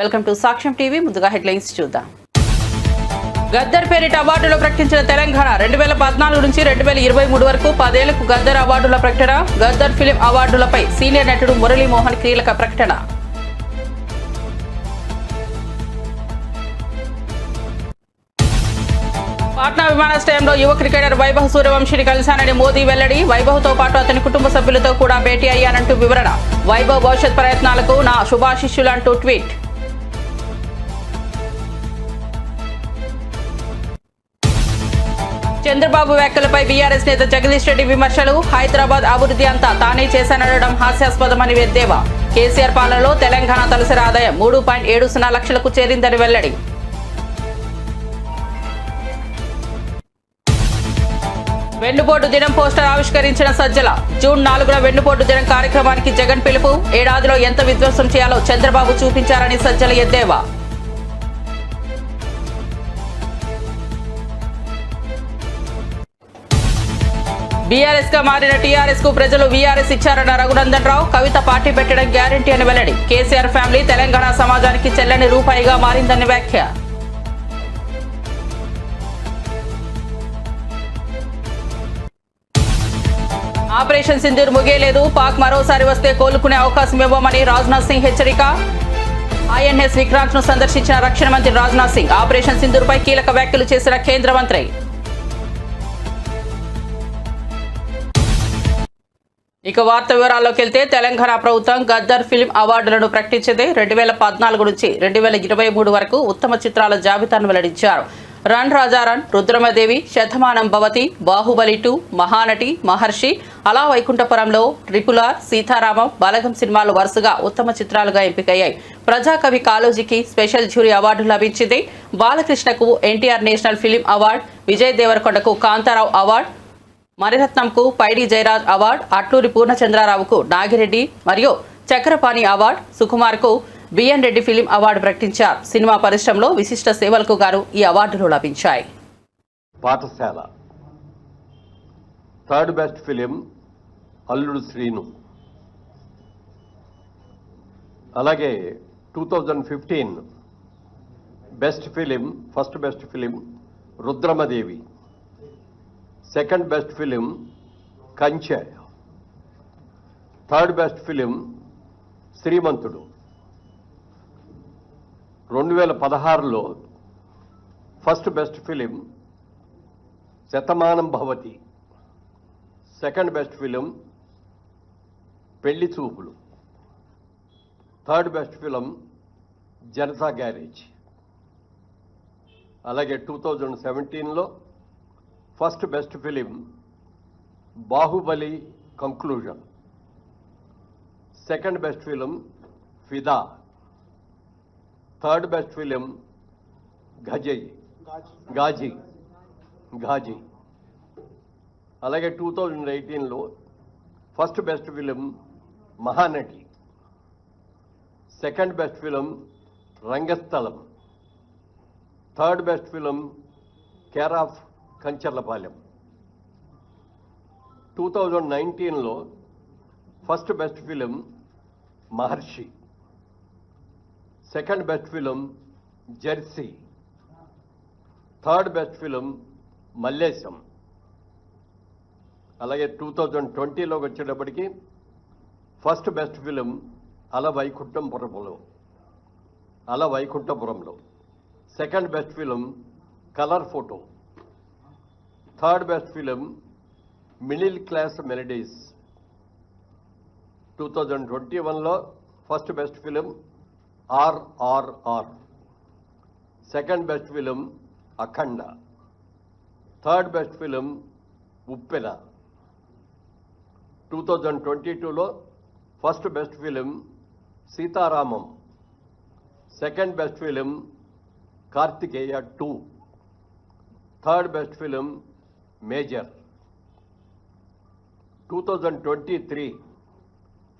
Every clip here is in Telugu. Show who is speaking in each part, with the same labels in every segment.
Speaker 1: వెల్కమ్ టు సాక్ష్యం టీవీ. ముందుగా హెడ్లైన్స్ చూద్దాం. గద్దర్ పేరిట అవార్డులు ప్రకటించిన తెలంగాణ 2014 నుంచి 2023 వరకు 10 ఏళ్లకు గద్దర్ అవార్డుల ప్రకటన. గద్దర్ ఫిలిం అవార్డులపై సీనియర్ నటుడు మురళీమోహన్ కీలక ప్రకటన. పాట్నా విమానాశ్రయంలో యువ క్రికెటర్ వైభవ్ సూర్యవంశీని కలిశానని మోదీ వెల్లడి. వైభవ్తో పాటు అతని కుటుంబ సభ్యులతో కూడా భేటీ అయ్యానంటూ వివరణ. వైభవ్ భవిష్యత్ ప్రయత్నాలకు నా శుభాశిష్యులంటూ ట్వీట్. చంద్రబాబు వ్యాఖ్యలపై బీఆర్ఎస్ నేత జగదీష్ రెడ్డి విమర్శలు. హైదరాబాద్ అభివృద్ధి అంతా తానే చేశాననడం హాస్యాస్పదమని ఎద్దేవా. కేసీఆర్ పాలనలో తెలంగాణ తలసరి ఆదాయం 3.70 లక్షలకు చేరిందని వెల్లడి. వెన్నుపోటు దినం పోస్టర్ ఆవిష్కరించిన సజ్జల. జూన్ 4న వెన్నుపోటు దినం కార్యక్రమానికి జగన్ పిలుపు. ఏడాదిలో ఎంత విధ్వంసం చేయాలో చంద్రబాబు చూపించారని సజ్జల ఎద్దేవా. బీఆర్ఎస్ గా మారిన టీఆర్ఎస్ కు ప్రజలు వీఆర్ఎస్ ఇచ్చారన్న రఘునందన్ రావు. కవిత పార్టీ పెట్టడం గ్యారంటీ అని వెల్లడి. కేసీఆర్ ఫ్యామిలీ తెలంగాణ సమాజానికి చెల్లని రూపాయిగా మారిందని వ్యాఖ్య. ఆపరేషన్ సింధూర్ ముగియలేదు. పాక్ మరోసారి వస్తే కోలుకునే అవకాశం ఇవ్వమని రాజ్నాథ్ సింగ్ హెచ్చరిక. ఐఎన్ఎస్ విక్రాంత్ ను సందర్శించిన రక్షణ మంత్రి రాజ్నాథ్ సింగ్. ఆపరేషన్ సింధూర్ పై కీలక వ్యాఖ్యలు చేసిన కేంద్ర మంత్రి. ఇక వార్త వివరాల్లోకి వెళ్తే తెలంగాణ ప్రభుత్వం గద్దర్ ఫిల్మ్ అవార్డులను ప్రకటించింది. 2014 నుంచి 2023 వరకు ఉత్తమ చిత్రాల జాబితాను వెల్లడించారు. రన్ రాజా రన్, రుద్రమదేవి, శతమానం భవతి, బాహుబలి 2, మహానటి, మహర్షి, అలా వైకుంఠపురంలో, ట్రిపులార్, సీతారామం, బలగం సినిమాలు వరుసగా ఉత్తమ చిత్రాలుగా ఎంపికయ్యాయి. ప్రజాకవి కాళోజీకి స్పెషల్ జ్యూరీ అవార్డు లభించింది. బాలకృష్ణకు NTR national film award, Vijay దేవరకొండకు కాంతారావు అవార్డు, మణిరత్నంకు పైడి జయరాజ్ అవార్డు, అట్లూరి పూర్ణచంద్రారావుకు నాగిరెడ్డి మరియు చక్రపాణి అవార్డు, సుకుమార్కు బిఎన్ రెడ్డి ఫిలిం అవార్డు ప్రకటించారు. సినిమా పరిశ్రమలో విశిష్ట సేవలకు గాను ఈ అవార్డులు లభించాయి.
Speaker 2: పాఠశాల థర్డ్ బెస్ట్ ఫిలిం అల్లుడు శ్రీను. అలాగే 2015 best film, first best film Rudramadevi. Second best film Kanche. Third best film Srimanthudu. 2016లో first best film Shatamanam Bhavati. Second best film Pelli Choopulu. Third best film Janatha garage. అలాగే 2017లో first best film Baahubali conclusion. Second best film Fidaa. Third best film Ghazi. అలాగే 2018లో first best film Mahanati. Second best film Rangasthalam. Third best film care of Kancharapalem. 2019లో ఫస్ట్ బెస్ట్ ఫిలిం మహర్షి. Second best film Jersey. Third best film Mallesham. అలాగే 2020లోకి వచ్చేటప్పటికి ఫస్ట్ బెస్ట్ ఫిలిం అల వైకుంఠపురంలో. Second best film colour photo. Third best film middle class melodies. 2021లో first best film RRR. Second best film Akhanda. Third best film Uppena. 2022లో first best film Sitaramam. Second best film Karthikeya 2. Third best film Major. 2023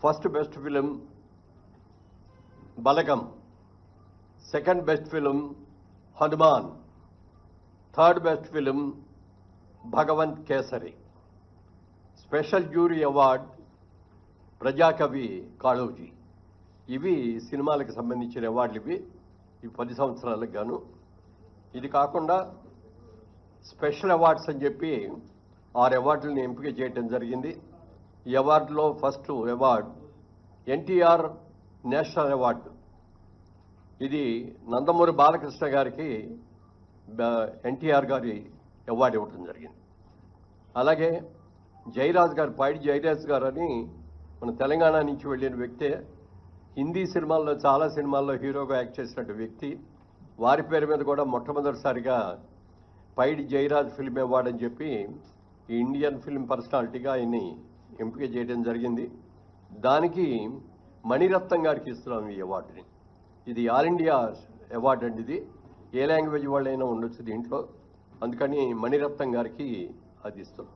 Speaker 2: first best film Balagam. Second best film Hanuman. Third best film Bhagavanth Kesari. Special jury award ప్రజాకవి Kaloji. ఇవి సినిమాలకు సంబంధించిన అవార్డులు ఇవి 10 సంవత్సరాలకు గాను. ఇది కాకుండా స్పెషల్ అవార్డ్స్ అని చెప్పి 6 అవార్డులను ఎంపిక చేయడం జరిగింది. ఈ అవార్డులో first award NTR national award. ఇది నందమూరి బాలకృష్ణ గారికి ఎన్టీఆర్ గారి అవార్డు ఇవ్వడం జరిగింది. అలాగే జయరాజ్ గారు, పైడి జయరాజ్ గారు అని మన తెలంగాణ నుంచి వెళ్ళిన వ్యక్తే, హిందీ సినిమాల్లో చాలా సినిమాల్లో హీరోగా యాక్ట్ చేసినట్టు వ్యక్తి. వారి పేరు మీద కూడా మొట్టమొదటిసారిగా పైడి జయరాజ్ ఫిల్మ్ అవార్డు అని చెప్పి ఈ ఇండియన్ ఫిల్మ్ పర్సనాలిటీగా ఆయన్ని ఎంపిక చేయడం జరిగింది. దానికి మణిరత్నం గారికి ఇస్తున్నాం ఈ అవార్డుని. ఇది ఆల్ ఇండియా అవార్డు అండి. ఇది ఏ లాంగ్వేజ్ వాళ్ళైనా ఉండొచ్చు దీంట్లో, అందుకని మణిరత్నం గారికి అది ఇస్తున్నాం.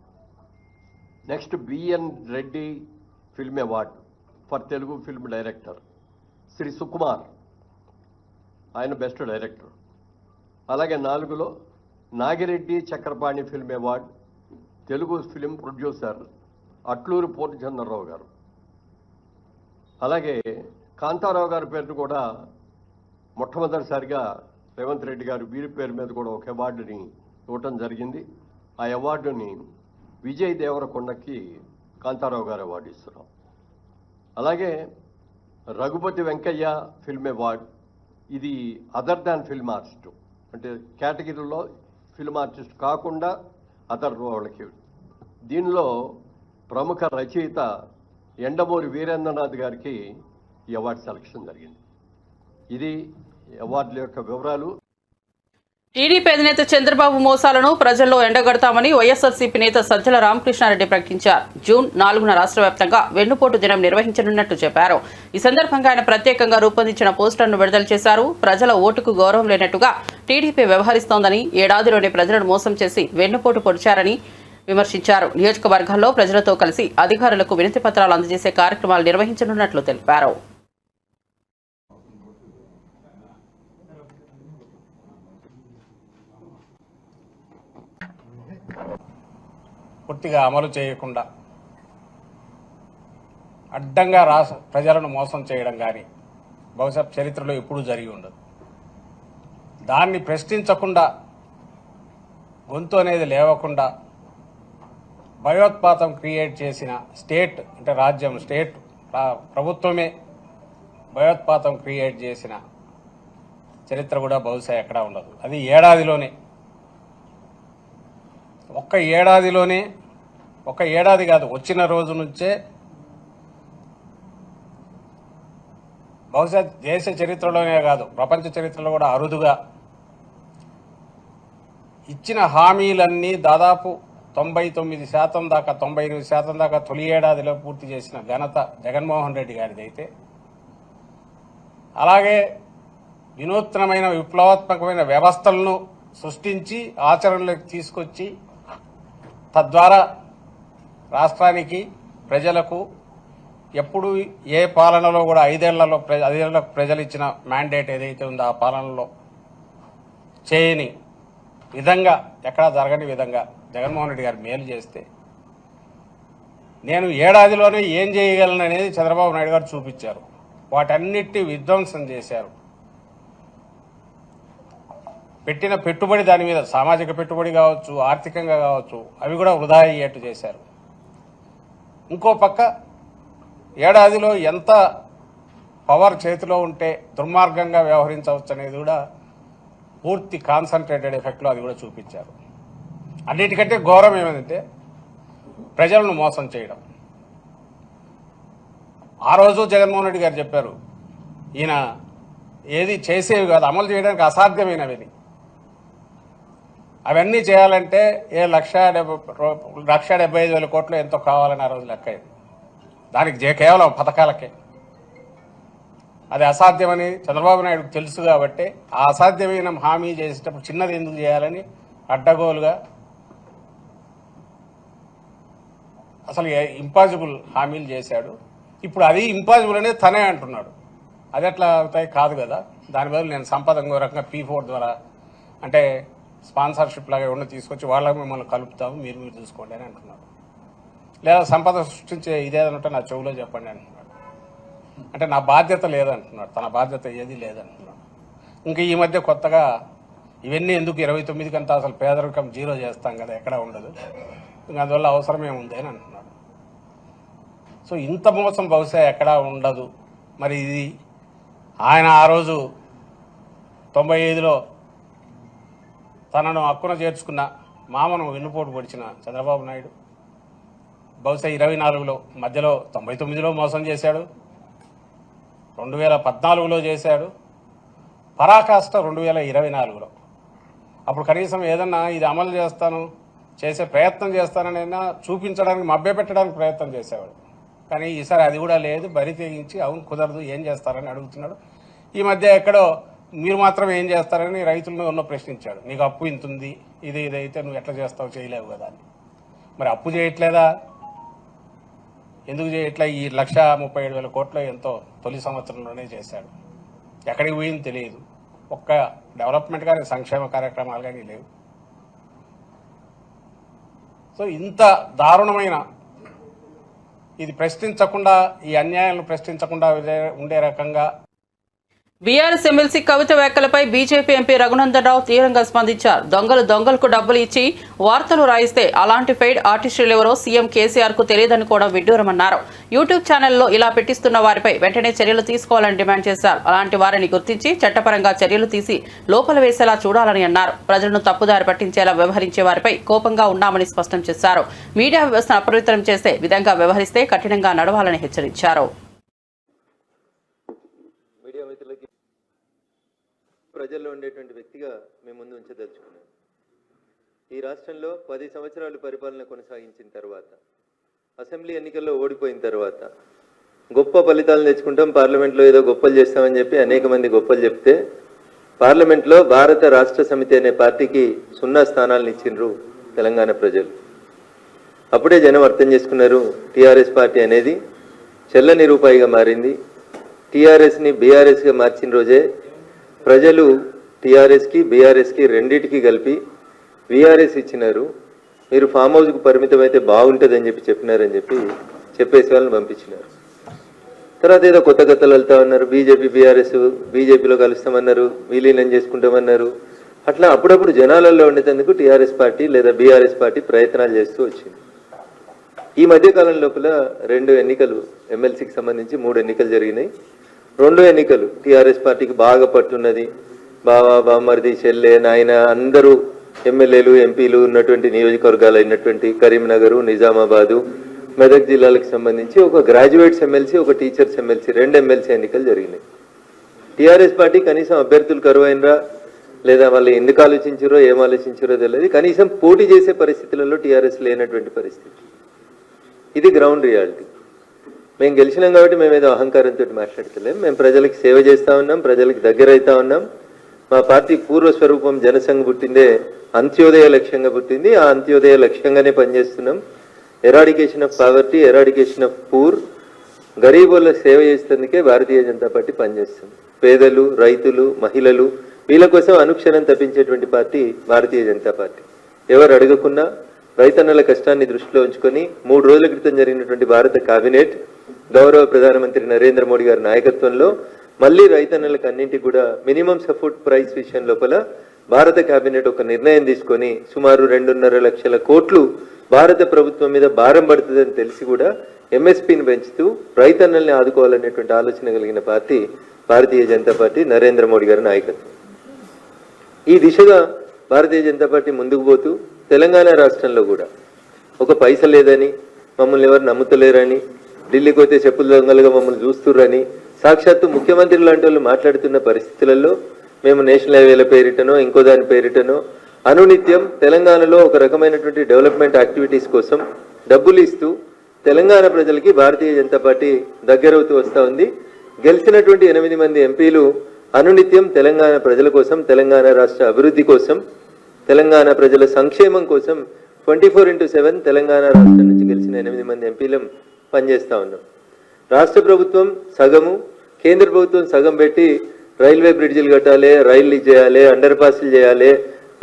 Speaker 2: Next BN Reddy film award for Telugu film director Shri Sukumar, ఆయన బెస్ట్ డైరెక్టర్. అలాగే 4లో Nagireddy Chakrapani film award Telugu film producer Atluru Purnachandrarao గారు. అలాగే కాంతారావు గారి పేరును కూడా మొట్టమొదటిసారిగా రేవంత్ రెడ్డి గారు వీరి పేరు మీద కూడా ఒక అవార్డుని ఇవ్వటం జరిగింది. ఆ అవార్డుని విజయ్ దేవరకొండకి కాంతారావు గారు అవార్డు ఇస్తున్నాం. అలాగే రఘుపతి వెంకయ్య ఫిల్మ్ అవార్డు, ఇది అదర్ దాన్ ఫిల్మ్ ఆర్టిస్ట్, అంటే కేటగిరీలో ఫిల్మ్ ఆర్టిస్ట్ కాకుండా అదర్ వాళ్ళకి. దీనిలో ప్రముఖ రచయిత ఎండమూరి వీరేంద్రనాథ్ గారికి ఈ అవార్డు సెలక్షన్ జరిగింది. ఇది అవార్డుల యొక్క వివరాలు.
Speaker 1: టీడీపీ అధినేత చంద్రబాబు మోసాలను ప్రజల్లో ఎండగడతామని వైఎస్ఆర్సీపీ నేత సజ్జల రామకృష్ణారెడ్డి ప్రకటించారు. జూన్ 4న రాష్ట్ర వ్యాప్తంగా వెన్నుపోటు దినం నిర్వహించనున్నట్టు చెప్పారు. ఈ సందర్భంగా ఆయన ప్రత్యేకంగా రూపొందించిన పోస్టర్ను విడుదల చేశారు. ప్రజల ఓటుకు గౌరవం లేనట్టుగా టీడీపీ వ్యవహరిస్తోందని, ఏడాదిలోనే ప్రజలను మోసం చేసి వెన్నుపోటు పొడిచారని విమర్శించారు. నియోజకవర్గాల్లో ప్రజలతో కలిసి అధికారులకు వినతి పత్రాలు అందజేసే కార్యక్రమాలు నిర్వహించనున్నట్లు తెలిపారు.
Speaker 3: పూర్తిగా అమలు చేయకుండా అడ్డంగా ప్రజలను మోసం చేయడం కానీ బహుశా చరిత్రలో ఎప్పుడూ జరిగి ఉండదు. దాన్ని ప్రశ్నించకుండా, గొంతు అనేది లేవకుండా భయోత్పాతం క్రియేట్ చేసిన స్టేట్, అంటే రాజ్యం, స్టేట్ ప్రభుత్వమే భయోత్పాతం క్రియేట్ చేసిన చరిత్ర కూడా బహుశా ఎక్కడా ఉండదు. అది ఏడాదిలోనే, ఒక్క ఏడాది కాదు, వచ్చిన రోజు నుంచే బహుశా దేశ చరిత్రలోనే కాదు ప్రపంచ చరిత్రలో కూడా అరుదుగా ఇచ్చిన హామీలన్నీ దాదాపు 99% దాకా, 98% దాకా తొలి ఏడాదిలో పూర్తి చేసిన ఘనత జగన్మోహన్ రెడ్డి గారిదైతే, అలాగే వినూత్నమైన విప్లవాత్మకమైన వ్యవస్థలను సృష్టించి ఆచరణలోకి తీసుకొచ్చి తద్వారా రాష్ట్రానికి, ప్రజలకు ఎప్పుడు ఏ పాలనలో కూడా 5 ఏళ్లకు ప్రజలు ఇచ్చిన మ్యాండేట్ ఏదైతే ఉందో ఆ పాలనలో చేయని విధంగా, ఎక్కడా జరగని విధంగా జగన్మోహన్ రెడ్డి గారు మేలు చేస్తే, నేను ఏడాదిలోనే ఏం చేయగలను అనేది చంద్రబాబు నాయుడు గారు చూపించారు. వాటన్నిటి విధ్వంసం చేశారు. పెట్టిన పెట్టుబడి, దాని మీద సామాజిక పెట్టుబడి కావచ్చు, ఆర్థికంగా కావచ్చు, అవి కూడా వృధా అయ్యేట్టు చేశారు. ఇంకో పక్క ఏడాదిలో ఎంత పవర్ చేతిలో ఉంటే దుర్మార్గంగా వ్యవహరించవచ్చు అనేది కూడా పూర్తి కాన్సన్ట్రేటెడ్ ఎఫెక్ట్లో అది కూడా చూపించారు. అన్నిటికంటే ఘోరం ఏమైందంటే ప్రజలను మోసం చేయడం. ఆ రోజు జగన్మోహన్ రెడ్డి గారు చెప్పారు, ఈయన ఏది చేసేవి కాదు, అమలు చేయడానికి అసాధ్యమైనవి. అవన్నీ చేయాలంటే 1,75,000 కోట్లు ఎంతో కావాలని ఆ రోజు లెక్క అయింది. దానికి కేవలం పథకాలకే. అది అసాధ్యమని చంద్రబాబు నాయుడుకు తెలుసు కాబట్టి ఆ అసాధ్యమైన హామీ చేసేటప్పుడు చిన్నది ఎందుకు చేయాలని అడ్డగోలుగా అసలు ఇంపాసిబుల్ హామీలు చేశాడు. ఇప్పుడు అది ఇంపాసిబుల్ అనేది తనే అంటున్నాడు. అది ఎట్లా అవుతాయి? కాదు కదా. దాని బదులు నేను సంపద ఇంకో రకంగా P4 ద్వారా, అంటే స్పాన్సర్షిప్ లాగా ఉన్న తీసుకొచ్చి వాళ్ళకి మిమ్మల్ని కలుపుతాము, మీరు చూసుకోండి అని అంటున్నాడు. లేదా సంపద సృష్టించే ఇదేదంటే నా చెవులో చెప్పండి అంటున్నాడు. అంటే నా బాధ్యత లేదంటున్నాడు, తన బాధ్యత ఏది లేదంటున్నాడు. ఇంకా ఈ మధ్య కొత్తగా ఇవన్నీ ఎందుకు 29 కంటే అసలు పేదరికం 0 చేస్తాం కదా, ఎక్కడ ఉండదు, ఇంకా అందువల్ల అవసరమే ఉంది అని అంటున్నాడు. సో ఇంత మోసం బహుశా ఎక్కడా ఉండదు. మరి ఇది ఆయన ఆ రోజు 95లో తనను హక్కున చేర్చుకున్న మామను వెన్నుపోటు పొడిచిన చంద్రబాబు నాయుడు బహుశా 24లో మధ్యలో 99లో మోసం చేశాడు, 2014లో చేశాడు, పరాకాష్ట 2024లో. అప్పుడు కనీసం ఏదన్నా ఇది అమలు చేసే ప్రయత్నం చేస్తానైనా చూపించడానికి, మభ్యపెట్టడానికి ప్రయత్నం చేసేవాడు. కానీ ఈసారి అది కూడా లేదు, బరి తెగించి అవును కుదరదు ఏం చేస్తారని అడుగుతున్నాడు. ఈ మధ్య ఎక్కడో మీరు మాత్రం ఏం చేస్తారని రైతులను ఉన్న ప్రశ్నించాడు. నీకు అప్పు ఇంతుంది, ఇదైతే నువ్వు ఎట్లా చేస్తావు, చేయలేవు కదా అని. మరి అప్పు చేయట్లేదా, ఎందుకు చేయట్లే? ఈ 1,37,000 కోట్లు ఎంతో తొలి సంవత్సరంలోనే చేశాడు. ఎక్కడికి పోయింది తెలియదు. ఒక్క డెవలప్మెంట్ కానీ సంక్షేమ కార్యక్రమాలు కానీ లేవు. సో ఇంత దారుణమైన ఇది ప్రశ్నించకుండా, ఈ అన్యాయాలను ప్రశ్నించకుండా ఉండే రకంగా
Speaker 1: బీఆర్ఎస్ ఎమ్మెల్సీ కవిత వ్యాఖ్యలపై బీజేపీ ఎంపీ రఘునందన్ రావు తీవ్రంగా స్పందించారు. దొంగలకు డబ్బులు ఇచ్చి వార్తలు రాయిస్తే అలాంటి ఫెయిడ్ ఆర్టిస్టులు ఎవరో సీఎం కేసీఆర్ కు తెలియదని కూడా విడ్డూరమన్నారు. యూట్యూబ్ ఛానల్లో ఇలా పెట్టిస్తున్న వారిపై వెంటనే చర్యలు తీసుకోవాలని డిమాండ్ చేశారు. అలాంటి వారిని గుర్తించి చట్టపరంగా చర్యలు తీసి లోపల వేసేలా చూడాలని అన్నారు. ప్రజలను తప్పుదారి పట్టించేలా వ్యవహరించే వారిపై కోపంగా ఉన్నామని స్పష్టం చేశారు. మీడియా వ్యవస్థను అపవిత్రం చేసే విధంగా వ్యవహరిస్తే కఠినంగా నడవాలని హెచ్చరించారు.
Speaker 4: ప్రజల్లో ఉండేటువంటి వ్యక్తిగా మేము ముందు ఉంచదలుచుకున్నాం. ఈ రాష్ట్రంలో 10 సంవత్సరాలు పరిపాలన కొనసాగించిన తర్వాత, అసెంబ్లీ ఎన్నికల్లో ఓడిపోయిన తర్వాత గొప్ప ఫలితాలు తెచ్చుకుంటాం, పార్లమెంట్లో ఏదో గొప్పలు చేస్తామని చెప్పి అనేక మంది గొప్పలు చెప్తే, పార్లమెంట్లో భారత రాష్ట్ర సమితి అనే పార్టీకి 0 స్థానాలను ఇచ్చిండ్రు తెలంగాణ ప్రజలు. అప్పుడే జనం అర్థం చేసుకున్నారు, టీఆర్ఎస్ పార్టీ అనేది చెల్లని రూపాయిగా మారింది. టీఆర్ఎస్ని బీఆర్ఎస్గా మార్చిన రోజే ప్రజలు టీఆర్ఎస్కి బీఆర్ఎస్కి రెండింటికి కలిపి వీఆర్ఎస్ ఇచ్చినారు. మీరు ఫామ్ హౌస్కు పరిమితమైతే బాగుంటుందని చెప్పినారని చెప్పేసి వాళ్ళని పంపించినారు. తర్వాత ఏదో కొత్త కథలు వెళ్తా ఉన్నారు. బీజేపీ బీఆర్ఎస్ బీజేపీలో కలుస్తామన్నారు, విలీనం చేసుకుంటామన్నారు. అట్లా అప్పుడప్పుడు జనాలలో ఉండేందుకు టీఆర్ఎస్ పార్టీ లేదా బీఆర్ఎస్ పార్టీ ప్రయత్నాలు చేస్తూ వచ్చింది. ఈ మధ్యకాలం లోపల 2 ఎన్నికలు, ఎమ్మెల్సీకి సంబంధించి 3 ఎన్నికలు జరిగినాయి. 2 ఎన్నికలు టీఆర్ఎస్ పార్టీకి బాగా పట్టున్నది. బావా, బామ్మర్ది, చెల్లె, నాయన అందరూ ఎమ్మెల్యేలు ఎంపీలు ఉన్నటువంటి నియోజకవర్గాలు అయినటువంటి కరీంనగర్, నిజామాబాదు, మెదక్ జిల్లాలకు సంబంధించి ఒక గ్రాడ్యుయేట్స్ ఎమ్మెల్సీ, ఒక టీచర్స్ ఎమ్మెల్సీ, 2 ఎమ్మెల్సీ ఎన్నికలు జరిగినాయి. టీఆర్ఎస్ పార్టీ కనీసం అభ్యర్థులు కరువైనరా లేదా వాళ్ళు ఎందుకు ఆలోచించారో ఏం ఆలోచించారో తెలియదు, కనీసం పోటీ చేసే పరిస్థితులలో టీఆర్ఎస్ లేనటువంటి పరిస్థితి. ఇది గ్రౌండ్ రియాలిటీ. మేము గెలిచినాం కాబట్టి మేము ఏదో అహంకారంతో మాట్లాడతలేం. మేము ప్రజలకు సేవ చేస్తూ ఉన్నాం, ప్రజలకు దగ్గర అవుతా ఉన్నాం. మా పార్టీ పూర్వస్వరూపం జనసంఘ్ పుట్టిందే అంత్యోదయ లక్ష్యంగా పుట్టింది. ఆ అంత్యోదయ లక్ష్యంగానే పనిచేస్తున్నాం. Eradication of poverty, eradication of poor, గరీబుల సేవ చేసేందుకే భారతీయ జనతా పార్టీ పనిచేస్తుంది. పేదలు, రైతులు, మహిళలు వీళ్ళ కోసం అనుక్షణం తప్పించేటువంటి పార్టీ భారతీయ జనతా పార్టీ. ఎవరు అడగకున్నా రైతన్నల కష్టాన్ని దృష్టిలో ఉంచుకొని 3 రోజుల క్రితం జరిగినటువంటి భారత కేబినెట్ గౌరవ ప్రధానమంత్రి నరేంద్ర మోడీ గారి నాయకత్వంలో మళ్ళీ రైతన్నలకు అన్నింటికి కూడా మినిమం సపోర్ట్ ప్రైస్ విషయం లోపల భారత కేబినెట్ ఒక నిర్ణయం తీసుకొని సుమారు 2.5 లక్షల కోట్లు భారత ప్రభుత్వం మీద భారం పడుతుందని తెలిసి కూడా ఎంఎస్పీని పెంచుతూ రైతన్నల్ని ఆదుకోవాలనేటువంటి ఆలోచన కలిగిన పార్టీ భారతీయ జనతా పార్టీ, నరేంద్ర మోడీ గారి నాయకత్వం. ఈ దిశగా భారతీయ జనతా పార్టీ ముందుకు పోతూ తెలంగాణ రాష్ట్రంలో కూడా ఒక పైస లేదని, మమ్మల్ని ఎవరు నమ్ముతలేరని, ఢిల్లీకి పోతే చెప్పుల దొంగలుగా మమ్మల్ని చూస్తుర్రని సాక్షాత్తు ముఖ్యమంత్రి లాంటి వాళ్ళు మాట్లాడుతున్న పరిస్థితులలో మేము నేషనల్ హైవేల పేరిటనో ఇంకో దాని పేరిటనో అనునిత్యం తెలంగాణలో ఒక రకమైనటువంటి డెవలప్మెంట్ యాక్టివిటీస్ కోసం డబ్బులు ఇస్తూ తెలంగాణ ప్రజలకి భారతీయ జనతా పార్టీ దగ్గరవుతూ వస్తూ ఉంది. గెలిచినటువంటి 8 మంది ఎంపీలు అనునిత్యం తెలంగాణ ప్రజల కోసం, తెలంగాణ రాష్ట్ర అభివృద్ధి కోసం, తెలంగాణ ప్రజల సంక్షేమం కోసం 24/7 తెలంగాణ రాష్ట్రం నుంచి గెలిచిన 8 మంది ఎంపీలం పనిచేస్తూ ఉన్నాం. రాష్ట్ర ప్రభుత్వం సగము, కేంద్ర ప్రభుత్వం సగం పెట్టి రైల్వే బ్రిడ్జిలు కట్టాలి, రైళ్లు చేయాలి, అండర్ పాస్లు చేయాలి,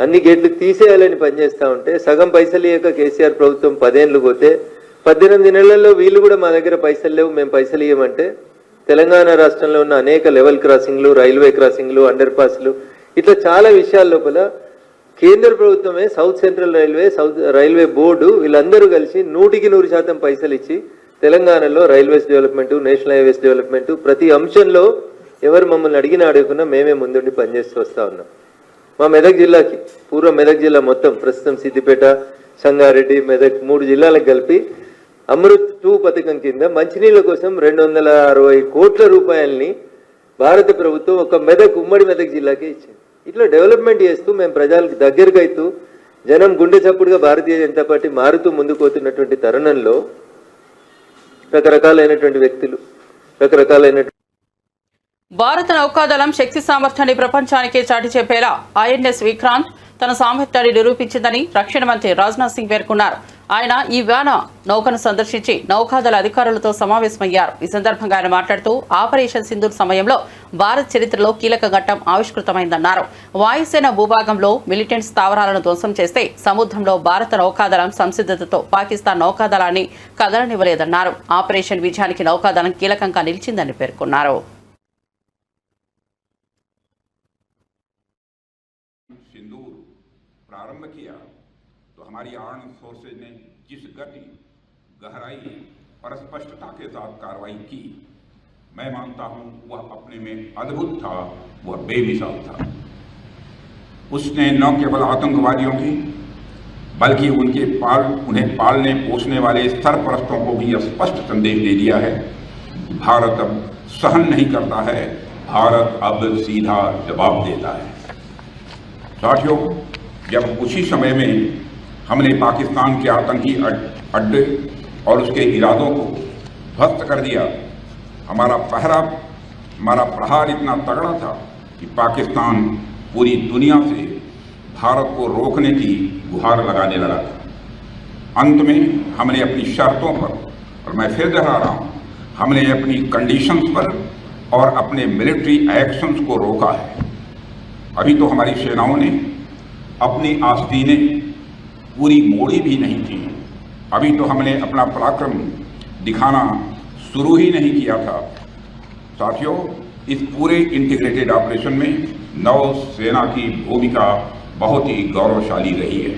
Speaker 4: అన్ని గేట్లు తీసేయాలని పనిచేస్తూ ఉంటే సగం పైసలు ఇవ్వక కేసీఆర్ ప్రభుత్వం 10 ఏళ్ళు పోతే 18 నెలల్లో వీళ్ళు కూడా మా దగ్గర పైసలు లేవు, మేము పైసలు ఇవ్వమంటే తెలంగాణ రాష్ట్రంలో ఉన్న అనేక లెవెల్ క్రాసింగ్లు, రైల్వే క్రాసింగ్లు, అండర్ పాస్లు, ఇట్లా చాలా విషయాల లోపల కేంద్ర ప్రభుత్వమే south central railway, south railway board వీళ్ళందరూ కలిసి 100% పైసలు ఇచ్చి తెలంగాణలో railways development, national highways development ప్రతి అంశంలో ఎవరు మమ్మల్ని అడగకుండా మేమే ముందుండి పనిచేస్తూ వస్తూ ఉన్నాం. మా మెదక్ జిల్లాకి, పూర్వ మెదక్ జిల్లా మొత్తం ప్రస్తుతం సిద్దిపేట, సంగారెడ్డి, మెదక్ 3 జిల్లాలకు కలిపి అమృత్ 2 పథకం కింద మంచినీళ్ళ కోసం 260 కోట్ల రూపాయలని భారత ప్రభుత్వం ఒక ఉమ్మడి మెదక్ జిల్లాకే ఇచ్చింది. ఇట్లా డెవలప్మెంట్ చేస్తూ మేము ప్రజలకు దగ్గరకు అవుతూ జనం గుండె చప్పుడుగా భారతీయ జనతా పార్టీ మారుతూ ముందుకు పోతున్నటువంటి తరుణంలో రకరకాలైనటువంటి వ్యక్తులు, రకరకాలైనటువంటి
Speaker 1: భారత నౌకాదళం శక్తి సామర్థ్యాన్ని ప్రపంచానికే చాటి చెప్పేలా ఐఎన్ఎస్ విక్రాంత్ తన సామర్థ్యాన్ని నిరూపించిందని రక్షణ మంత్రి రాజ్నాథ్ సింగ్ పేర్కొన్నారు. ఆయన ఈ వ్యాన నౌకను సందర్శించి నౌకాదళ అధికారులతో సమావేశమయ్యారు. ఈ సందర్భంగా ఆయన మాట్లాడుతూ ఆపరేషన్ సింధూర్ సమయంలో భారత్ చరిత్రలో కీలక ఘట్టం ఆవిష్కృతమైందన్నారు. వాయుసేన భూభాగంలో మిలిటెంట్ స్థావరాలను ధ్వంసం చేస్తే సముద్రంలో భారత నౌకాదళం సంసిద్ధతతో పాకిస్తాన్ నౌకాదళాన్ని కదలనివ్వలేదన్నారు. ఆపరేషన్ విజయానికి నౌకాదళం కీలకంగా నిలిచిందని పేర్కొన్నారు.
Speaker 5: सिंदूर प्रारंभ किया तो हमारी आर्म्ड फोर्सेज ने जिस गति, गहराई और स्पष्टता के साथ कार्रवाई की, मैं मानता हूं वह अपने में अद्भुत था, वह बेमिसाल था। उसने न केवल आतंकवादियों की बल्कि उन्हें पालने पोसने वाले सरपरस्तों को भी स्पष्ट संदेश दे दिया है। भारत अब सहन नहीं करता है, भारत अब सीधा जवाब देता है। साथियों, जब उसी समय में हमने पाकिस्तान के आतंकी अड्डे और उसके इरादों को ध्वस्त कर दिया, हमारा प्रहार इतना तगड़ा था कि पाकिस्तान पूरी दुनिया से भारत को रोकने की गुहार लगाने लगा था। अंत में हमने अपनी शर्तों पर, और मैं फिर दोहरा रहा हूँ, हमने अपनी कंडीशंस पर और अपने मिलिट्री एक्शंस को रोका है। अभी तो हमारी सेनाओं ने अपनी आस्तीनें पूरी मोड़ी भी नहीं थी, अभी तो हमने अपना पराक्रम दिखाना शुरू ही नहीं किया था। साथियों, इस पूरे इंटीग्रेटेड ऑपरेशन में नौसेना की भूमिका बहुत ही गौरवशाली रही है।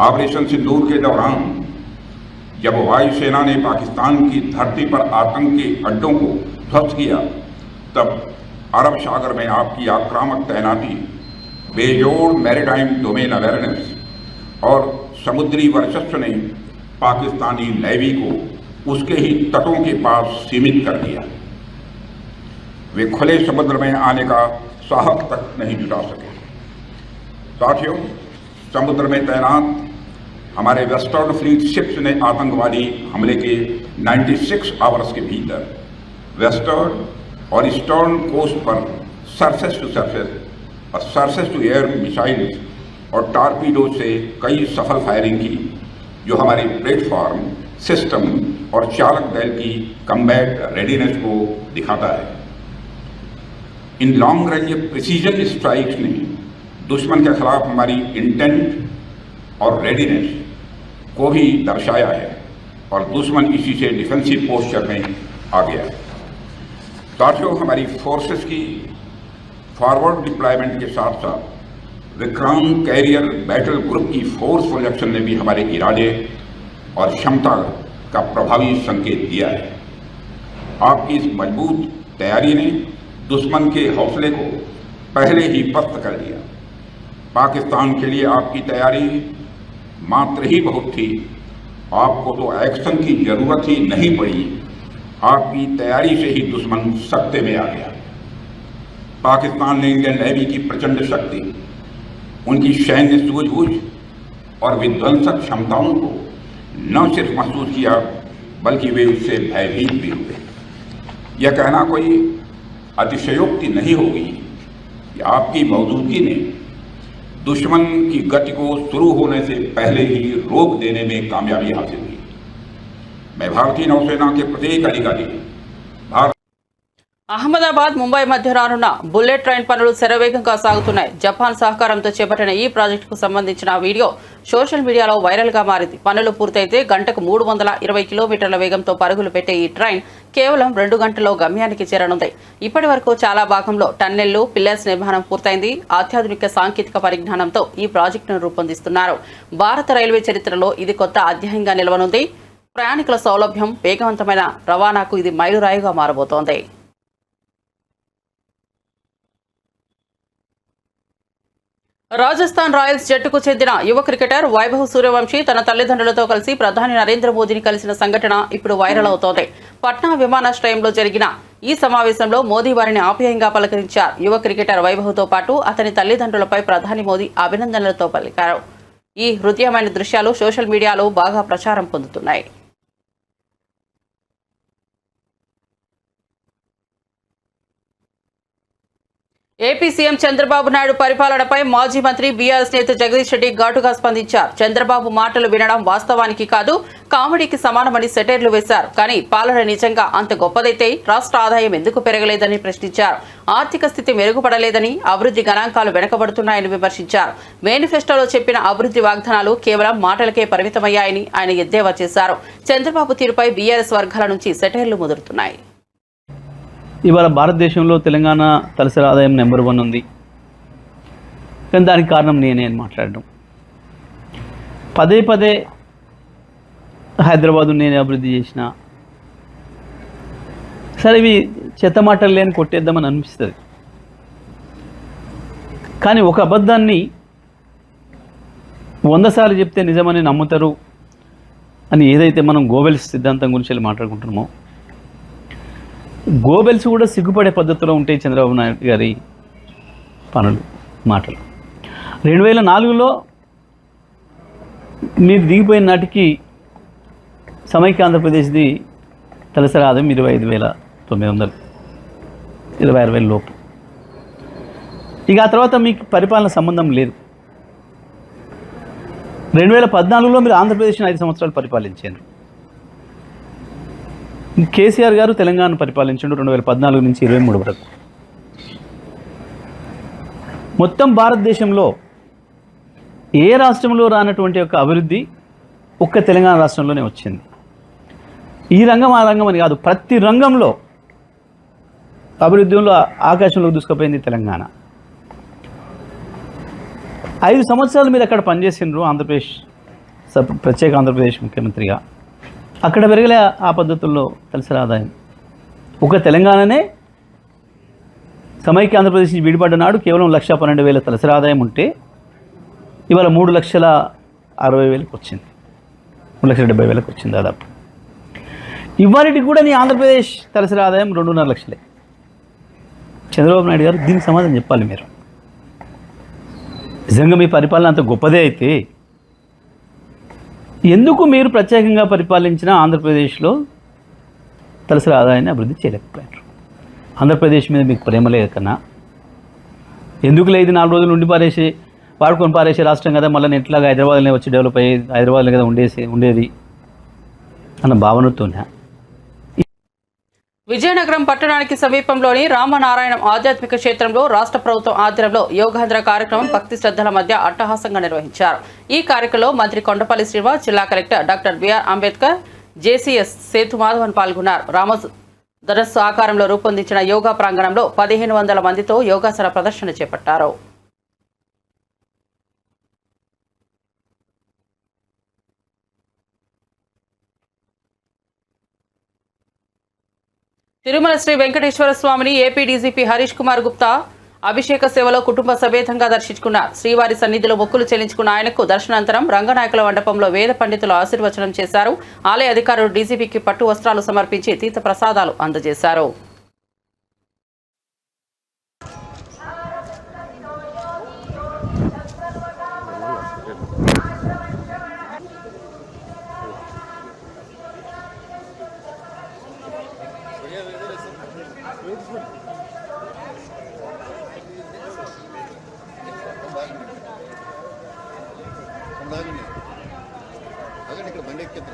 Speaker 5: ऑपरेशन सिंदूर के दौरान जब वायुसेना ने पाकिस्तान की धरती पर आतंक के अड्डों को ध्वस्त किया, तब अरब सागर में आपकी आक्रामक तैनाती, बेजोड़ मैरीटाइम डोमेन अवेयरनेस और समुद्री वर्चस्व ने पाकिस्तानी नेवी को उसके ही तटों के पास सीमित कर दिया। वे खुले समुद्र में आने का साहस तक नहीं जुटा सके। साथियों, समुद्र में तैनात हमारे वेस्टर्न फ्लीट शिप्स ने आतंकवादी हमले के 96 आवर्स के भीतर वेस्टर्न और ईस्टर्न कोस्ट पर सरफेस टू सरफेस और सरफेस टू एयर मिसाइल्स और टारपीडो से कई सफल फायरिंग की, जो हमारी प्लेटफॉर्म, सिस्टम और चालक दल की कम्बैट रेडीनेस को दिखाता है। In long range precision strikes ने दुश्मन के खिलाफ हमारी इंटेंट और रेडीनेस को भी दर्शाया है और दुश्मन इसी से डिफेंसिव पोस्चर में आ गया है। साथियों, हमारी फोर्सेस की फॉरवर्ड डिप्लॉयमेंट के साथ साथ विक्रांत कैरियर बैटल ग्रुप की फोर्सफुल एक्शन ने भी हमारे इरादे और क्षमता का प्रभावी संकेत दिया है। आपकी इस मजबूत तैयारी ने दुश्मन के हौसले को पहले ही पस्त कर दिया। पाकिस्तान के लिए आपकी तैयारी मात्र ही बहुत थी, आपको तो एक्शन की जरूरत ही नहीं पड़ी, आपकी तैयारी से ही दुश्मन सत्ते में आ गया। पाकिस्तान ने इंडियन नेवी की प्रचंड शक्ति, उनकी सैन्य सूझबूझ और विध्वंसक क्षमताओं को न सिर्फ महसूस किया, बल्कि वे उससे भयभीत भी हुए। यह कहना कोई अतिशयोक्ति नहीं होगी कि आपकी मौजूदगी ने दुश्मन की गति को शुरू होने से पहले ही रोक देने में कामयाबी हासिल की। मैं भारतीय नौसेना के प्रत्येक अधिकारी
Speaker 1: అహ్మదాబాద్ ముంబై మధ్య రానున్న బుల్లెట్ ట్రైన్ పనులు శరవేగంగా సాగుతున్నాయి. జపాన్ సహకారంతో చేపట్టిన ఈ ప్రాజెక్టుకు సంబంధించిన వీడియో సోషల్ మీడియాలో వైరల్ గా మారింది. పనులు పూర్తయితే గంటకు 320 కిలోమీటర్ల వేగంతో పరుగులు పెట్టే ఈ ట్రైన్ కేవలం 2 గంటల్లో గమ్యానికి చేరనుంది. ఇప్పటి వరకు చాలా భాగంలో టన్నెళ్లు, పిల్లర్స్ నిర్మాణం పూర్తయింది. అత్యాధునిక సాంకేతిక పరిజ్ఞానంతో ఈ ప్రాజెక్టును రూపొందిస్తున్నారు. భారత రైల్వే చరిత్రలో ఇది కొత్త అధ్యాయంగా నిలవనుంది. ప్రయాణికుల సౌలభ్యం, వేగవంతమైన రవాణాకు ఇది మైలురాయిగా మారబోతోంది. రాజస్థాన్ రాయల్స్ జట్టుకు చెందిన యువ క్రికెటర్ వైభవ్ సూర్యవంశీ తన తల్లిదండ్రులతో కలిసి ప్రధాని నరేంద్ర మోదీని కలిసిన సంఘటన ఇప్పుడు వైరల్ అవుతోంది. పట్నా విమానాశ్రయంలో జరిగిన ఈ సమావేశంలో మోదీ వారిని ఆప్యాయంగా పలకరించారు. యువ క్రికెటర్ వైభవ్తో పాటు అతని తల్లిదండ్రులపై ప్రధాని మోదీ అభినందనలతో పలికారు. ఈ హృదయమైన దృశ్యాలు సోషల్ మీడియాలో బాగా ప్రచారం పొందుతున్నాయి. ఏపీ సీఎం చంద్రబాబు నాయుడు పరిపాలనపై మాజీ మంత్రి బీఆర్ఎస్ నేత జగదీష్ రెడ్డి ఘాటుగా స్పందించారు. చంద్రబాబు మాటలు వినడం వాస్తవానికి కాదు, కామెడీకి సమానమని సెటైర్లు వేశారు. కానీ పాలన నిజంగా అంత గొప్పదైతే రాష్ట్ర ఆదాయం ఎందుకు పెరగలేదని ప్రశ్నించారు. ఆర్థిక స్థితి మెరుగుపడలేదని, అభివృద్ధి గణాంకాలు వెనకబడుతున్నాయని విమర్శించారు. మేనిఫెస్టోలో చెప్పిన అభివృద్ధి వాగ్దానాలు కేవలం మాటలకే పరిమితమయ్యాయని ఆయన ఎద్దేవా చేశారు. చంద్రబాబు తీరుపై బీఆర్ఎస్ వర్గాల నుంచి సెటైర్లు ముదురుతున్నాయి.
Speaker 6: ఇవాళ భారతదేశంలో తెలంగాణ తలసరి ఆదాయం నెంబర్ 1 ఉంది. కానీ దానికి కారణం నేనే అని మాట్లాడడం, పదే పదే హైదరాబాదు నేనే అభివృద్ధి చేసిన, సరే ఇవి చెత్త మాటలు లేని కొట్టేద్దామని అనిపిస్తుంది. కానీ ఒక అబద్ధాన్ని 100 సార్లు చెప్తే నిజమని నమ్ముతారు అని ఏదైతే మనం గోబెల్స్ సిద్ధాంతం గురించి మాట్లాడుకుంటున్నామో, గోబెల్స్ కూడా సిగ్గుపడే పద్ధతిలో ఉంటాయి చంద్రబాబు నాయుడు గారి పనులు, మాటలు. 2004లో మీరు దిగిపోయిన నాటికి సమైక్య ఆంధ్రప్రదేశ్ది తలసరి ఆదాయం 25,900, 26,000 లోపు. ఇక ఆ తర్వాత మీకు పరిపాలన సంబంధం లేదు. 2014లో మీరు ఆంధ్రప్రదేశ్ని 5 సంవత్సరాలు పరిపాలించారు. కేసీఆర్ గారు తెలంగాణ పరిపాలించాడు 2014 నుంచి 23 వరకు. మొత్తం భారతదేశంలో ఏ రాష్ట్రంలో రానటువంటి ఒక అభివృద్ధి ఒక్క తెలంగాణ రాష్ట్రంలోనే వచ్చింది. ఈ రంగం ఆ రంగం అని కాదు, ప్రతి రంగంలో అభివృద్ధిలో ఆకాశంలో దూసుకుపోయింది తెలంగాణ. 5 సంవత్సరాలు మీరు అక్కడ పనిచేసినారు ఆంధ్రప్రదేశ్ ప్రత్యేక ఆంధ్రప్రదేశ్ ముఖ్యమంత్రిగా. అక్కడ పెరగలే ఆ పద్ధతుల్లో తలసరి ఆదాయం. ఒక తెలంగాణనే సమైక్య ఆంధ్రప్రదేశ్ నుంచి విడిపడ్డ నాడు కేవలం 1,12,000 తలసరి ఆదాయం ఉంటే ఇవాళ 3,60,60,000 వచ్చింది, 3,70,000 వచ్చింది దాదాపు. ఇవాళకి కూడా నీ ఆంధ్రప్రదేశ్ తలసరి ఆదాయం 2.5 లక్షలే. చంద్రబాబు నాయుడు గారు దీనికి సమాధానం చెప్పాలి. మీరు నిజంగా మీ పరిపాలన అంత గొప్పదే అయితే ఎందుకు మీరు ప్రత్యేకంగా పరిపాలించిన ఆంధ్రప్రదేశ్లో తలసరి ఆదాయాన్ని అభివృద్ధి చేయలేకపోయారు? ఆంధ్రప్రదేశ్ మీద మీకు ప్రేమ లేక కన్నా ఎందుకు లేదు 4 రోజులు ఉండి వాడుకొని పారేసే రాష్ట్రం కదా, మళ్ళీ ఎట్లాగా హైదరాబాద్లోనే వచ్చి డెవలప్ అయ్యేది, హైదరాబాద్లో కదా ఉండేది అన్న భావనతోనే.
Speaker 1: విజయనగరం పట్టణానికి సమీపంలోని రామనారాయణం ఆధ్యాత్మిక క్షేత్రంలో రాష్ట్ర ప్రభుత్వం ఆధ్వర్యంలో యోగాంధ్ర కార్యక్రమం భక్తి శ్రద్ధల మధ్య అట్టహాసంగా నిర్వహించారు. ఈ కార్యక్రమంలో మంత్రి కొండపల్లి శ్రీనివాస్, జిల్లా collector doctor B R Ambedkar, J C S Sethu Madhavan పాల్గొన్నారు. రామధనస్సు ఆకారంలో రూపొందించిన యోగా ప్రాంగణంలో 1,500 మందితో యోగాసన ప్రదర్శన చేపట్టారు. తిరుమల శ్రీ వెంకటేశ్వర స్వామిని ఏపీ డీజీపీ హరీష్ కుమార్ గుప్తా అభిషేక సేవలో కుటుంబ సమేతంగా దర్శించుకున్నారు. శ్రీవారి సన్నిధిలో మొక్కులు చెల్లించుకున్న ఆయనకు దర్శనానంతరం రంగనాయకుల మండపంలో వేద పండితులు ఆశీర్వచనం చేశారు. ఆలయ అధికారులు డీజీపీకి పట్టు వస్త్రాలు సమర్పించి తీర్థ ప్రసాదాలు అందజేశారు.
Speaker 7: ఇక్కడ బండి ఎక్కింది.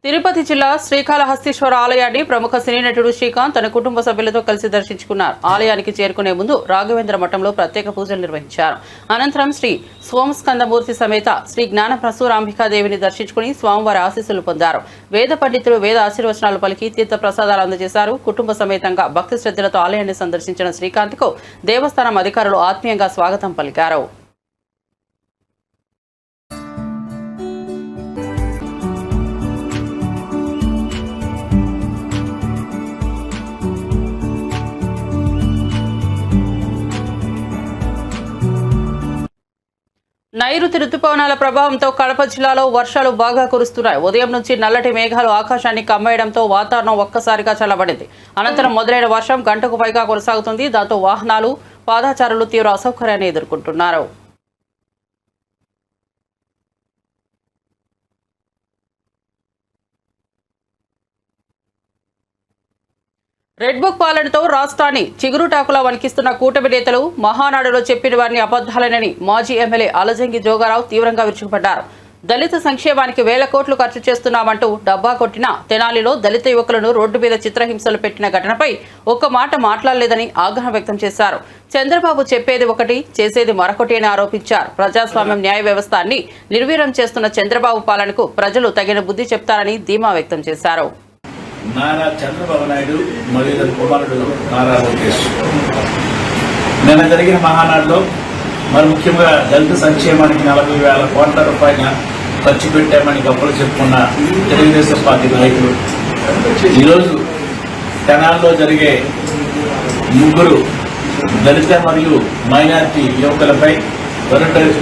Speaker 1: తిరుపతి జిల్లా శ్రీకాళహస్తీశ్వర ఆలయాన్ని ప్రముఖ సినీ నటుడు శ్రీకాంత్ తన కుటుంబ సభ్యులతో కలిసి దర్శించుకున్నారు. ఆలయానికి చేరుకునే ముందు రాఘవేంద్ర మఠంలో ప్రత్యేక పూజలు నిర్వహించారు. అనంతరం శ్రీ సోమస్కందమూర్తి సమేత శ్రీ జ్ఞాన ప్రసూరాంబికాదేవిని దర్శించుకుని స్వామివారి ఆశీస్సులు పొందారు. వేద పండితులు వేద ఆశీర్వచనాలు పలికి తీర్థ ప్రసాదాలు అందజేశారు. కుటుంబ సమేతంగా భక్తి శ్రద్ధలతో ఆలయాన్ని సందర్శించిన శ్రీకాంత్కు దేవస్థానం అధికారులు ఆత్మీయంగా స్వాగతం పలికారు. నైరుతి రుతుపవనాల ప్రభావంతో కడప జిల్లాలో వర్షాలు బాగా కురుస్తున్నాయి. ఉదయం నుంచి నల్లటి మేఘాలు ఆకాశాన్ని కమ్మేయడంతో వాతావరణం ఒక్కసారిగా చల్లబడింది. అనంతరం మొదలైన వర్షం గంటకు పైగా కొనసాగుతుంది. దాంతో వాహనాలు, పాదచారులు తీవ్ర అసౌకర్యాన్ని ఎదుర్కొంటున్నారు. రెడ్ బుక్ పాలనతో రాష్ట్రాన్ని చిగురుటాకులా వణికిస్తున్న కూటమి నేతలు మహానాడులో చెప్పిన వారిని అబద్ధాలనని మాజీ ఎమ్మెల్యే అలజంగి జోగారావు తీవ్రంగా విరుచుకుపడ్డారు. దళిత సంక్షేమానికి వేల కోట్లు ఖర్చు చేస్తున్నామంటూ డబ్బా కొట్టిన తెనాలిలో దళిత యువకులను రోడ్డు మీద చిత్రహింసలు పెట్టిన ఘటనపై ఒక్క మాట మాట్లాడలేదని ఆగ్రహం వ్యక్తం చేశారు. చంద్రబాబు చెప్పేది ఒకటి, చేసేది మరొకటి అని ఆరోపించారు. ప్రజాస్వామ్యం న్యాయ వ్యవస్థాన్ని నిర్వీర్యం చేస్తున్న చంద్రబాబు పాలనకు ప్రజలు తగిన బుద్ధి చెప్తారని ధీమా వ్యక్తం చేశారు.
Speaker 7: నారా చంద్రబాబు నాయుడు మరియు కుమారుడు నారా లోకేష్ నిన్న జరిగిన మహానాడులో మరి ముఖ్యంగా దళిత సంక్షేమానికి 40,000 కోట్ల రూపాయల ఖర్చు పెట్టామని గొప్పలు చెప్పుకున్న తెలుగుదేశం పార్టీ నాయకులు ఈరోజు తెనాల్లో జరిగే 3 దళిత మరియు మైనారిటీ యువకులపై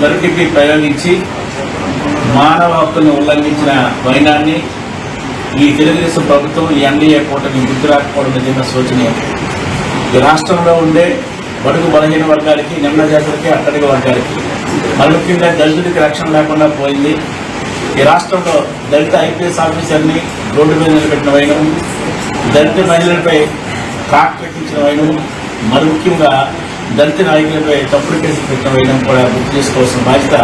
Speaker 7: వరటికి ప్రయోగించి మానవ హక్కులను ఉల్లంఘించిన వైనాన్ని ఈ తెలుగుదేశం ప్రభుత్వం, ఈ ఎన్డీఏ కూటమి గుర్తు రాకపోవడం నిజంగా శోచనీయం. ఈ రాష్ట్రంలో ఉండే బడుగు బలహీన వర్గాలకి, నిమ్న జాతులకి, అట్టడిగ వర్గాలకి మరి ముఖ్యంగా దళితుడికి రక్షణ లేకుండా పోయింది. ఈ రాష్ట్రంలో దళిత ఐపీఎస్ ఆఫీసర్ని రోడ్డు మీద నిలబెట్టిన వైనం, దళిత మహిళలపై ట్రాక్టర్ ఎక్కించిన వైనం, మరి ముఖ్యంగా దళిత నాయకులపై తప్పుడు కేసులు పెట్టిన వైనం కూడా గుర్తు చేసుకోవాల్సిన బాధ్యత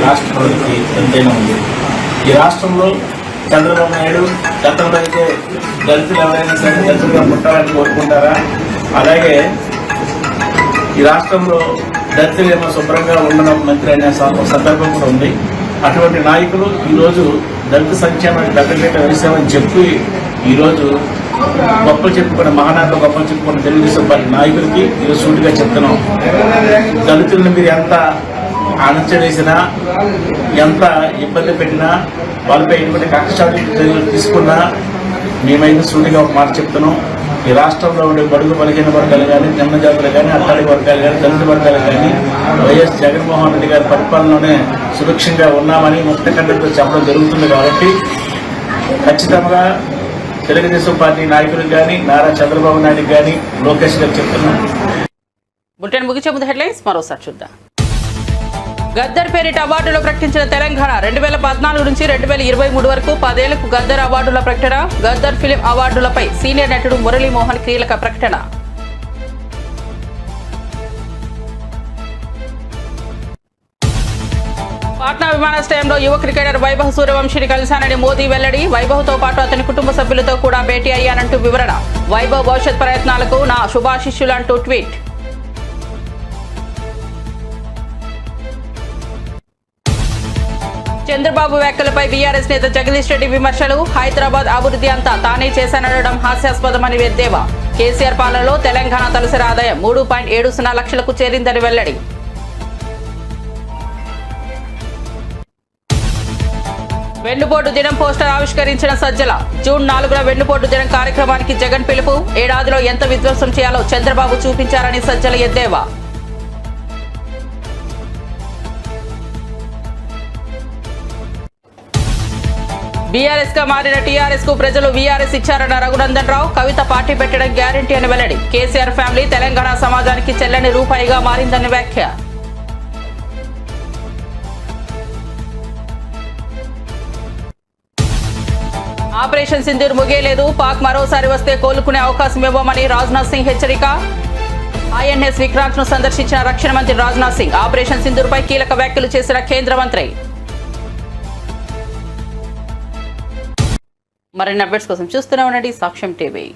Speaker 7: రాష్ట్ర ప్రభుత్వానికి ఎంతైనా ఉంది. ఈ రాష్ట్రంలో చంద్రబాబు నాయుడు గతంలో అయితే దళితులు ఎవరైనా సరే దళితులుగా పుట్టాలని కోరుకుంటారా? అలాగే ఈ రాష్ట్రంలో దళితులు ఏమో శుభ్రంగా ఉండడం మంత్రి అనే సందర్భం కూడా ఉంది. అటువంటి నాయకులు ఈరోజు దళిత సంక్షేమానికి పెద్దపీట వేసామని చెప్పి ఈరోజు గొప్పలు చెప్పుకున్న మహానాడులో గొప్పలు చెప్పుకున్న తెలుగుదేశం పార్టీ నాయకులకి ఈరోజు సూటిగా చెప్తున్నాం. దళితులను మీరు ఎంత అణచివేసినా, ఎంత ఇబ్బంది పెట్టినా, వాళ్ళపై ఎటువంటి కక్షాలు చర్యలు తీసుకున్నా మేమైతే సూటిగా ఒక మాట చెప్తున్నాం. ఈ రాష్ట్రంలో ఉండే బడుగు బలహీన వర్గాలు కానీ, నిమ్న జాతులు కానీ, అట్టడి వర్గాలు కానీ, దళిత వర్గాలు కానీ వైఎస్ జగన్మోహన్ రెడ్డి గారి పరిపాలనలోనే సురక్షంగా ఉన్నామని ముక్తఖండంతో చెప్పడం జరుగుతుంది. కాబట్టి ఖచ్చితంగా తెలుగుదేశం పార్టీ నాయకులకు కానీ, నారా చంద్రబాబు నాయుడు కానీ, లోకేష్ గారు చెప్తున్నాం.
Speaker 1: బులెటిన్ ముగించే ముందు హెడ్లైన్స్ మరోసారి చూద్దాం. గద్దర్ పేరిట అవార్డులు ప్రకటించిన తెలంగాణ 2014 నుంచి 2023 వరకు 10 ఏళ్లకు గద్దర్ అవార్డుల ప్రకటన. గద్దర్ ఫిలిం అవార్డులపై సీనియర్ నటుడు మురళీమోహన్ కీలక ప్రకటన. పాట్నా విమానాశ్రయంలో యువ క్రికెటర్ వైభవ్ సూర్యవంశీని కలిశానని మోదీ వెల్లడి. వైభవ్తో పాటు అతని కుటుంబ సభ్యులతో కూడా భేటీ అయ్యానంటూ వివరణ. వైభవ్ భవిష్యత్ ప్రయత్నాలకు నా శుభాశిష్యులంటూ ట్వీట్. చంద్రబాబు వ్యాఖ్యలపై బీఆర్ఎస్ నేత జగదీష్ రెడ్డి విమర్శలు. హైదరాబాద్ అభివృద్ధి అంతా తానే చేశాననడం హాస్యాస్పదమని ఎద్దేవా. కేసీఆర్ పాలనలో తెలంగాణ తలసరి ఆదాయం 3.70 లక్షలకు చేరిందని వెల్లడి. వెన్నుపోటు దినం పోస్టర్ ఆవిష్కరించిన సజ్జల. జూన్ 4న వెన్నుపోటు దినం కార్యక్రమానికి జగన్ పిలుపు. ఏడాదిలో ఎంత విధ్వంసం చేయాలో చంద్రబాబు చూపించారని సజ్జల ఎద్దేవా. బీఆర్ఎస్ గా మారిన టీఆర్ఎస్ కు ప్రజలు వీఆర్ఎస్ ఇచ్చారన్న రఘునందన్ రావు. కవిత పార్టీ పెట్టడం గ్యారంటీ అని వెల్లడి. కేసీఆర్ ఫ్యామిలీ తెలంగాణ సమాజానికి చెల్లని రూపాయిగా మారిందని వ్యాఖ్య. ఆపరేషన్ సింధూర్ ముగియలేదు. పాక్ మరోసారి వస్తే కోలుకునే అవకాశం ఇవ్వమని రాజ్నాథ్ సింగ్ హెచ్చరిక. ఐఎన్ఎస్ విక్రాంత్ ను సందర్శించిన రక్షణ మంత్రి రాజ్నాథ్ సింగ్. ఆపరేషన్ సింధూర్ పై కీలక వ్యాఖ్యలు చేసిన కేంద్ర మంత్రి. మరిన్ని అప్డేట్స్ కోసం చూస్తూనే ఉండండి సాక్ష్యం టీవీ.